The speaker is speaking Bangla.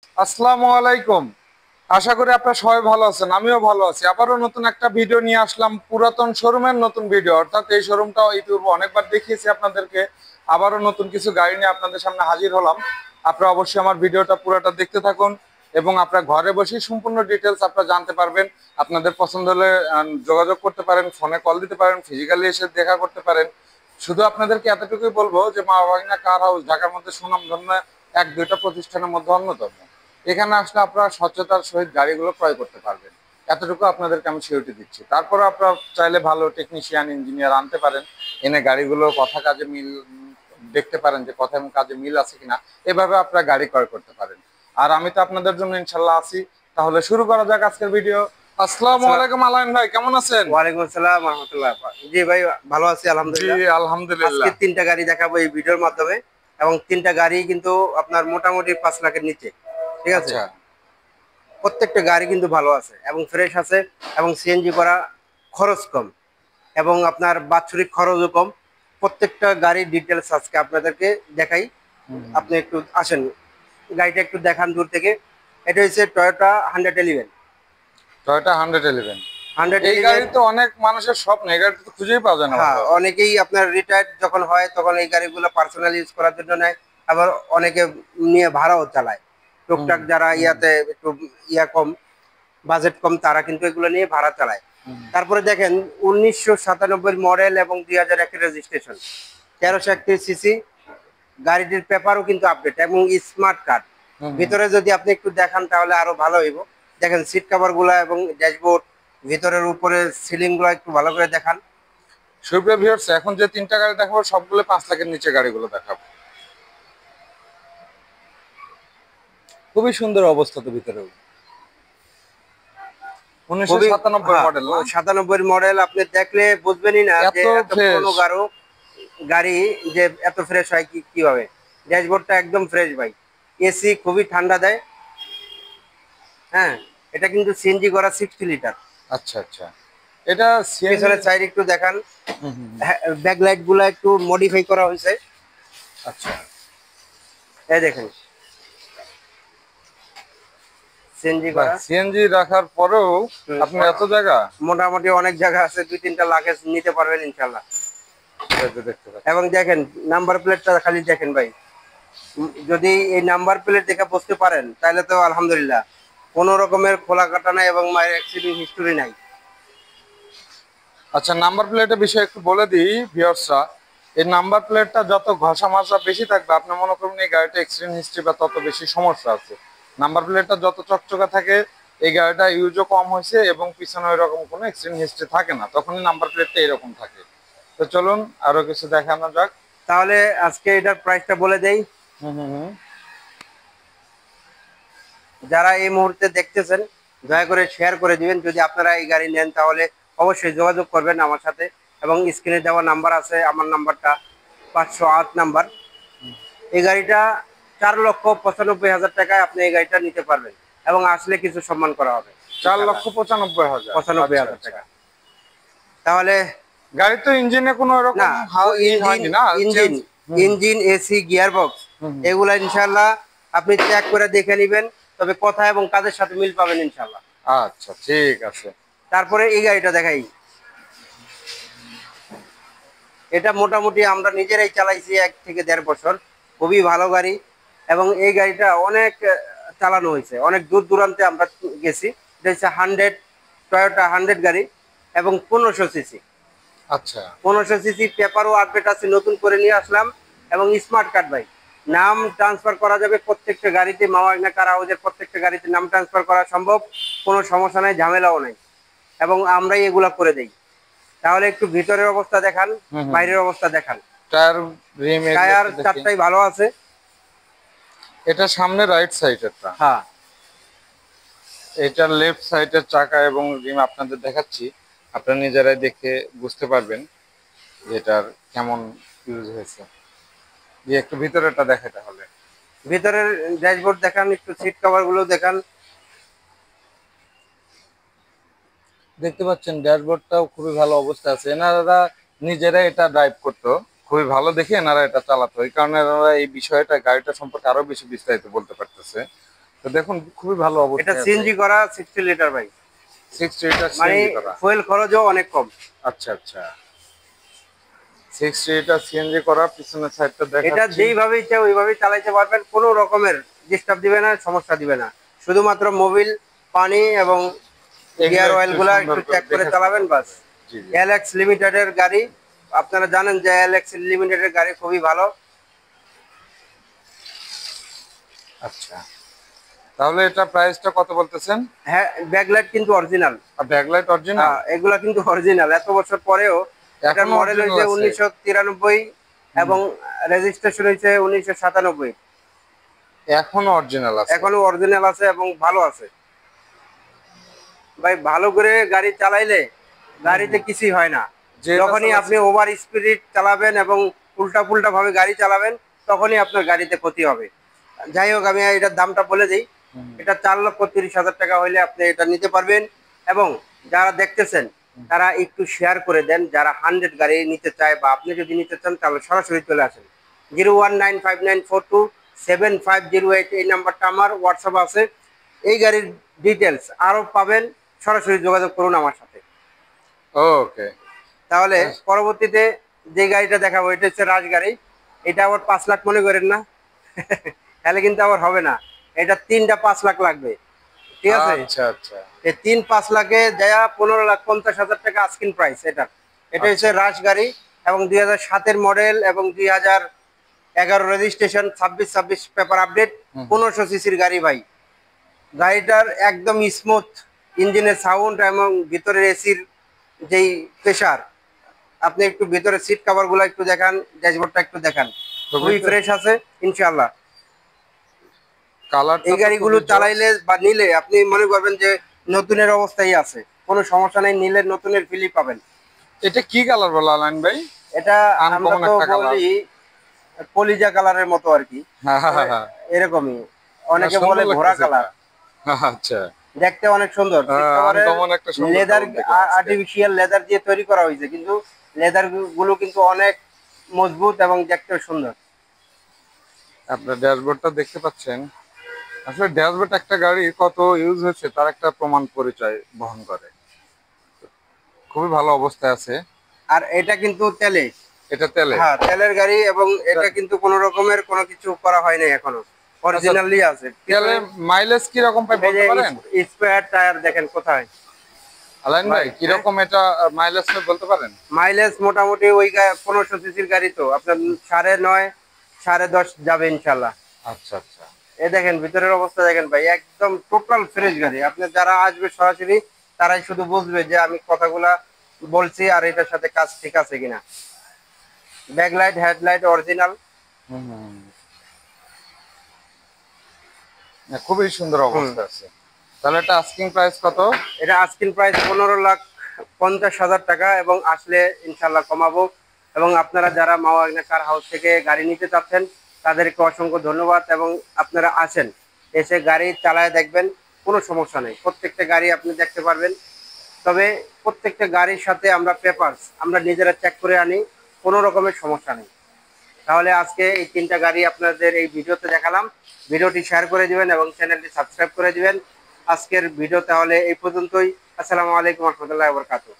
আসসালামু আলাইকুম। আশা করি আপনারা সবাই ভালো আছেন, আমিও ভালো আছি। আবারও নতুন একটা ভিডিও নিয়ে আসলাম, পুরাতন শোরুমের নতুন ভিডিও। অর্থাৎ এই শোরুমটাও ইউটিউবে অনেকবার দেখিয়েছি আপনাদেরকে। আবারও নতুন কিছু গাড়ি নিয়ে আপনাদের সামনে হাজির হলাম। আপনারা অবশ্যই আমার ভিডিওটা পুরোটা দেখতে থাকুন এবং আপনারা ঘরে বসেই সম্পূর্ণ ডিটেলস আপনারা জানতে পারবেন। আপনাদের পছন্দ হলে যোগাযোগ করতে পারেন, ফোনে কল দিতে পারেন, ফিজিক্যালি এসে দেখা করতে পারেন। শুধু আপনাদেরকে এতটুকুই বলবো যে মা ভাগনা কার হাউস ঢাকার মধ্যে সুনামধন্য এক দুইটা প্রতিষ্ঠানের মধ্যে অন্যতম। এখানে আসলে আপনারা স্বচ্ছতার সহিত গাড়িগুলো ক্রয় করতে পারবেন, এতটুকু আপনাদেরকে আমি সিউরিটি দিচ্ছি। তারপরে আপনারা চাইলে ভালো টেকনিশিয়ান ইঞ্জিনিয়ার আনতে পারেন, এনে গাড়িগুলো কথা কাজে মিল দেখতে পারেন যে কথা এবং কাজে মিল আছে কিনা। এভাবে আপনারা গাড়ি ক্রয় করতে পারেন। আর আমি তো আপনাদের জন্য ইনশাল্লাহ আছি। তাহলে শুরু করা যাক আজকের ভিডিও। আসসালামু আলাইকুম আলাইন ভাই, কেমন আছেন? ওয়ালাইকুম আসসালাম রাহমাতুল্লাহ। জি ভাই, ভালো আছি জি আলহামদুলিল্লাহ। আজকে আলহামদুলিল্লাহ। তিনটা গাড়ি দেখাবো এই ভিডিওর মাধ্যমে, এবং তিনটা গাড়ি কিন্তু আপনার মোটামুটি 5 লাখের নিচে। ঠিক আছে, আচ্ছা। প্রত্যেকটা গাড়ি কিন্তু ভালো আছে এবং ফ্রেশ আছে, এবং সিএনজি করা, খরচ কম, এবং আপনার বাৎসরিক খরচও কম। প্রত্যেকটা গাড়ির ডিটেলস আজকে আপনাদেরকে দেখাই। আপনি একটু আসেন, গাড়িটা একটু দেখান দূর থেকে। এটা হচ্ছে টয়োটা 111। টয়োটা 111। হান্ড্রেড এই গাড়ি এলিভেন তো অনেক মানুষের স্বপ্ন, এই গাড়ি তো খুঁজেই পাওয়া যায় না হ্যাঁ, ভালোভাবে। অনেকেই আপনার রিটায়ার্ড যখন হয় তখন এই গাড়িগুলো পার্সোনাল ইউজ করার জন্য নেয়। আবার অনেকে নিয়ে ভাড়াও চালায়। হুম টুকটাক যারা হুম ইয়াতে একটু ইয়া কম, বাজেট কম, তারা কিন্তু এগুলো নিয়ে ভাড়া চালায়। হুম। তারপরে দেখেন 1997 মডেল এবং 2001 রেজিস্ট্রেশন, 1331 সিসি। গাড়িটির পেপারও কিন্তু আপডেট এবং স্মার্ট কার্ড। হুম হুম। ভিতরে যদি আপনি একটু দেখান তাহলে আরো ভালো হইব। দেখেন সিট কভার গুলা এবং ড্যাশবোর্ড, ভিতরের উপরে সিলিং গুলা একটু ভালো করে দেখান। সুপ্রিয় ভিউয়ার্স, এখন যে তিনটা গাড়ি দেখাবো সবগুলো 5 লাখের নিচে গাড়িগুলো দেখাবো। খুবই সুন্দর অবস্থা তো ভিতরেও। উনিশশো খুবই, সাতানব্বই হ্যাঁ, মডেল না? 97 মডেল। আপনি দেখলে বুঝবেনই না যে এত এত ফ্রেশ। পুরোনো গাড়ি যে এত ফ্রেশ হয় কিভাবে। ড্যাশবোর্ডটা একদম ফ্রেশ ভাই। এসি খুবই ঠান্ডা দেয়। হ্যাঁ, এটা কিন্তু সিএনজি করা 60 লিটার। আচ্ছা আচ্ছা। এটা সিএনজি। পেছনের সাইড একটু দেখান। হুম হুম হুম। হ্যাঁ, ব্যাকলাইট গুলা একটু মডিফাই করা হয়েছে। আচ্ছা। এই দেখেন, সিএনজি বাহ, করা। সিএনজি রাখার পরেও হুম, আপনার এত জায়গা। মোটামুটি অনেক জায়গা আছে, 2-3টা লাগেজ নিতে পারবেন ইনশাল্লাহ। এই যে দেখতে পাচ্ছি। এবং দেখেন নাম্বার প্লেটটা খালি দেখেন ভাই। যদি এই নাম্বার প্লেট দেখে বুঝতে পারেন তাহলে তো আলহামদুলিল্লাহ। কোনো রকমের খোলা কাটা নাই এবং মায়ের অ্যাক্সিডেন্ট হিস্টোরি নাই। আচ্ছা, নাম্বার প্লেটের বিষয়ে একটু বলে দিই ভিউয়ার্সরা। এই নাম্বার প্লেটটা যত ঘষা মাজা বেশি থাকবে, আপনি মনে করুন এই গাড়িটা অ্যাক্সিডেন্ট হিস্ট্রি বা তত বেশি সমস্যা আছে। নাম্বার প্লেটটা যত চকচকে থাকে, এই গাড়িটা ইউজও কম হয়েছে এবং পিছনে ওই রকম কোনো অ্যাক্সিডেন্ট হিস্ট্রি থাকে না, তখনই নাম্বার প্লেটটা এরকম থাকে। তো চলুন আরো কিছু দেখানো যাক। তাহলে আজকে এটার প্রাইসটা বলে দেই। হুম হুম হুম। যারা এই মুহূর্তে দেখতেছেন দয়া করে শেয়ার করে দিবেন। যদি আপনারা এই গাড়ি নেন তাহলে অবশ্যই যোগাযোগ করবেন আমার সাথে। এবং স্ক্রিনে দেওয়া নাম্বার আছে, আমার নাম্বারটা 508 নাম্বার। এই গাড়িটা 4,95,000 টাকায় আপনি এই গাড়িটা নিতে পারবেন, এবং আসলে কিছু সম্মান করা হবে চার ইনশাআল্লাহ। লক্ষ পঁচানব্বই হাজার 95,000 আচ্ছা। টাকা। তাহলে গাড়ি তো ইঞ্জিনে কোনো না, এরকম ইঞ্জিন হয়নি না, ইঞ্জিন চেঞ্জ? হুম ইঞ্জিন এসি গিয়ার বক্স হুম হুম। এগুলা ইনশাল্লাহ আপনি চেক করে দেখে নেবেন। তবে কথা এবং কাজের সাথে মিল পাবেন ইনশাল্লাহ। আচ্ছা ঠিক আছে। তারপরে এই গাড়িটা দেখাই। এটা মোটামুটি আমরা নিজেরাই চালাইছি 1 থেকে 1.5 বছর। খুবই ভালো গাড়ি, এবং এই গাড়িটা অনেক চালানো হয়েছে, অনেক দূর দূরান্তে আমরা গেছি। এটা হচ্ছে 100, টয়োটা 100 গাড়ি, এবং 1500 সিসি। আচ্ছা 1500 সিসি পেপারও আপডেট আছে, নতুন করে নিয়ে আসলাম। এবং স্মার্ট কার্ড ভাই, নাম ট্রান্সফার করা যাবে প্রত্যেকটা গাড়িতে। মাওয়া কার হাউজের প্রত্যেকটা গাড়িতে নাম ট্রান্সফার করা সম্ভব, কোনো সমস্যা নাই, ঝামেলাও নাই, এবং আমরাই এগুলা করে দেই। তাহলে একটু ভিতরের অবস্থা দেখান, হুম হুম। বাইরের অবস্থা দেখান। টায়ার, রিম এগুলো টায়ার একটু দেখি। চারটাই ভালো আছে। এটা সামনে রাইট সাইডেরটা, হ্যাঁ, এটার লেফট সাইডের চাকা এবং রিম আপনাদের দেখাচ্ছি। আপনারা নিজেরাই দেখে বুঝতে পারবেন যে এটার কেমন ইউজ হয়েছে। দিয়ে একটু ভিতরেরটা দেখে তাহলে। ভিতরের ড্যাশবোর্ড দেখান, একটু সিট কভার গুলো দেখান। দেখতে পাচ্ছেন ড্যাশবোর্ডটাও খুবই ভালো অবস্থা আছে। এনারা নিজেরা এটা ড্রাইভ করতো, খুবই ভালো দেখে এনারা এটা চালাতো, এই কারণে এনারা এই বিষয়টা গাড়িটা সম্পর্কে আরো বেশি বিস্তারিত বলতে পারতেছে। তো দেখুন খুবই ভালো এটা অবস্থায় আছে। সিএনজি করা 60 লিটার ভাই, 60 লিটার মানে সিএনজি করা। ফুয়েল খরচও অনেক কম। আচ্ছা আচ্ছা, 60 লিটার সিএনজি করা, পিছনের সাইডটা এটা দেখাচ্ছি। যেইভাবে ইচ্ছা ওইভাবেই চালাইতে পারবেন, কোনো রকমের ডিস্টার্ব দিবে না, সমস্যা দিবে না। শুধুমাত্র মোবিল, পানি এবং এগুলো গিয়ার অয়েল একটু গুলা সুন্দর একটু করে চেক করে দেখে চালাবেন শুনতে বাস। হবে। জি জি। এলএক্স লিমিটেডের গাড়ি, আপনারা জানেন যে এলএক্স লিমিটেডের গাড়ি খুবই ভালো। আচ্ছা, তাহলে এটা প্রাইসটা কত বলতেছেন? হ্যাঁ, ব্যাকলাইট কিন্তু অরিজিনাল। আর ব্যাকলাইট অরিজিনাল? হ্যাঁ, এগুলা কিন্তু অরিজিনাল, এত বছর পরেও। এটার এখনো মডেল অরিজিনাল হয়েছে আছে? 1993 এবং রেজিস্ট্রেশন হয়েছে 1997। এখনো অরিজিনাল আছে? এখনো অরিজিনাল আছে এবং ভালো আছে ভাই। ভালো করে গাড়ি চালাইলে গাড়িতে কিছুই হয় না। যেটা যখনই আপনি চালাচ্ছেন। ওভার স্পিড চালাবেন এবং উল্টা পুল্টা ভাবে গাড়ি চালাবেন, তখনই আপনার গাড়িতে ক্ষতি হবে। যাই হোক, আমি এটার দামটা বলে দিই। এটা 4,30,000 টাকা হইলে আপনি এটা নিতে পারবেন। এবং যারা দেখতেছেন তারা একটু শেয়ার করে দেন, যারা 100 গাড়ি নিতে চায় বা আপনি যদি নিতে চান তাহলে সরাসরি চলে আসেন। 01959427508 এই নাম্বারটা আমার হোয়াটসঅ্যাপ আছে। এই গাড়ির ডিটেলস আরো পাবেন, সরাসরি যোগাযোগ করুন আমার সাথে। ওকে। তাহলে পরবর্তীতে যে গাড়িটা দেখাবো এটা হচ্ছে রাজগাড়ি। এটা আবার 5 লাখ মনে করেন না। তাহলে কিন্তু আবার হবে না, এটা 3টা 5 লাখ লাগবে, ঠিক আছে? আচ্ছা আচ্ছা এই 3-5 লাখে দেয়া 15,50,000 টাকা আস্কিং প্রাইস এটা। এটা হচ্ছে রাজগাড়ি এবং 2007-এর মডেল এবং 2011 রেজিস্ট্রেশন, 26 পেপার আপডেট, 1500 সিসির গাড়ি ভাই। গাড়িটার একদম স্মুথ ইঞ্জিনের সাউন্ড এবং ভিতরের এসির যেই প্রেসার। আপনি একটু ভিতরে সিট কভার গুলো একটু দেখান, ড্যাশবোর্ডটা একটু দেখান, খুবই ফ্রেশ আছে ইনশাআল্লাহ। কালারটা এই তো গাড়িগুলো খুবই জোস। চালাইলে বা নিলে আপনি মনে করবেন যে নতুনের অবস্থায় আছে, কোনো সমস্যা নেই, নিলে নতুনের ফিলই পাবেন। এটা কি কালার বলা আলাইন ভাই? এটা আমরা আনকমন তো একটা কালার। বলি কলিজা কালারের মতো আর কি, হ্যাঁ হ্যাঁ হ্যাঁ। এরকমই। অনেকে সুন্দর বলে ঘোড়া লাগতেছে কালার। এটা। আচ্ছা। দেখতে অনেক সুন্দর। আনকমন একটা সুন্দর লেদার, কালার দেখলাম আজকে। আর্টিফিশিয়াল লেদার দিয়ে তৈরি করা হয়েছে, কিন্তু লেদার গুলো কিন্তু অনেক মজবুত এবং দেখতে সুন্দর। আপনার ড্যাশবোর্ডটা দেখতে পাচ্ছেন? আসলে ড্যাশবোর্ড একটা গাড়ি কত ইউজ হয়েছে তার একটা প্রমাণ পরিচয় বহন করে। খুবই ভালো অবস্থায় আছে। আর এটা কিন্তু তেলে। এটা তেলে? হ্যাঁ, তেলের গাড়ি এবং এটা কিন্তু কোনো রকমের কোনো কিছু করা হয় নাই এখনো, আচ্ছা, অরিজিনালি আছে। তেলে মাইলেজ কি রকম পাই এই বলতে যে পারেন? স্পেয়ার টায়ার দেখেন কোথায়। আলাইন ভাই কি রকম এটা মাইলেজ বলতে পারেন? মাইলেজ মোটামুটি ওই 1500 সিসির গাড়ি তো আপনার 9.5 10.5 যাবে ইনশাল্লাহ। আচ্ছা আচ্ছা। এ দেখেন ভিতরের অবস্থা দেখেন ভাই, একদম টোটাল ফ্রেশ গাড়ি। আপনি যারা আসবে সরাসরি তারাই শুধু বুঝবে যে আমি কথাগুলা বলছি আর এটার সাথে কাজ ঠিক আছে কিনা। Backlight, headlight original. হুম হুম। না, খুবই সুন্দর অবস্থা আছে। তাহলে এটা আস্কিং প্রাইস কত? এটা আস্কিং প্রাইস 15,50,000 টাকা এবং আসলে ইনশাল্লাহ কমাবো। এবং আপনারা যারা মাওয়া কার হাউস থেকে গাড়ি নিতে চাচ্ছেন তাদেরকে অসংখ্য ধন্যবাদ। এবং আপনারা আসেন, এসে গাড়ি চালায় দেখবেন, কোনো সমস্যা নেই। প্রত্যেকটা গাড়ি আপনি দেখতে পারবেন। তবে প্রত্যেকটা গাড়ির সাথে আমরা পেপারস আমরা নিজেরা চেক করে আনি, কোনো রকমের সমস্যা নেই। তাহলে আজকে এই 3টা গাড়ি আপনাদের এই ভিডিওতে দেখালাম। ভিডিওটি শেয়ার করে দিবেন এবং চ্যানেলটি সাবস্ক্রাইব করে দিবেন। আজকের ভিডিও তাহলে এই পর্যন্তই। আসসালামু আলাইকুম ওয়া রাহমাতুল্লাহি ওয়া বারাকাতুহু।